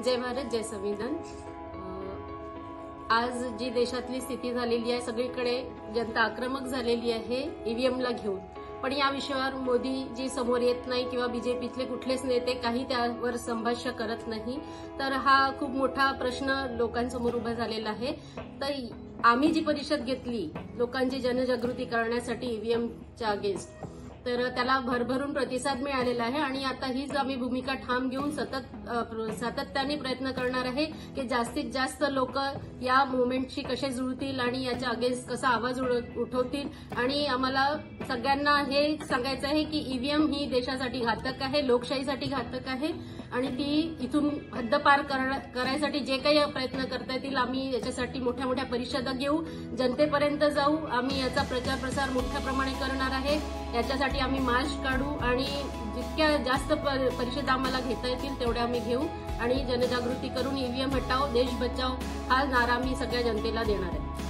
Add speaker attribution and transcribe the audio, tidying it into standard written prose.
Speaker 1: जय भारत, जय संविधान। आज जी देशातली स्थिती झालेली आहे, सगळीकडे जनता आक्रमक झालेली आहे ईव्हीएमला घेऊन। पण या विषयावर मोदी जी समोर येत नाही किंवा बीजेपीतले कुठलेच नेते काही त्यावर संभाष्य करत नाही, तर हा खूप मोठा प्रश्न लोकांसमोर उभा झालेला आहे। तर आम्ही जी परिषद घेतली लोकांची जनजागृती करण्यासाठी ईव्हीएमच्या अगेन्स्ट, तर त्याला भरभरून प्रतिसाद मिळालेला आहे आणि आता हीच आम्ही भूमिका ठाम घेऊन सातत्याने प्रयत्न करणार आहे की जास्तीत जास्त लोक या मुवमेंटशी कसे जुळतील आणि याच्या अगेन्स्ट कसा आवाज उठवतील। आणि आम्हाला सगळ्यांना हे सांगायचं आहे की ईव्हीएम ही देशासाठी घातक आहे, लोकशाहीसाठी घातक आहे आणि ती इथून हद्दपार करायसाठी जे काही प्रयत्न करता येतील आम्ही याच्यासाठी मोठ्या मोठ्या परिषदा घेऊ, जनतेपर्यंत जाऊ। आम्ही याचा प्रचार प्रसार मोठ्या प्रमाणे करणार आहे। याच्यासाठी आम्ही मार्च काढू आणि जितक्या जास्त परिषदा आम्हाला घेता येतील तेवढ्या आम्ही घेऊ आणि जनजागृती करून ईव्हीएम हटाओ देश बचाओ हा नारा मी सगळ्या जनतेला देणार आहे।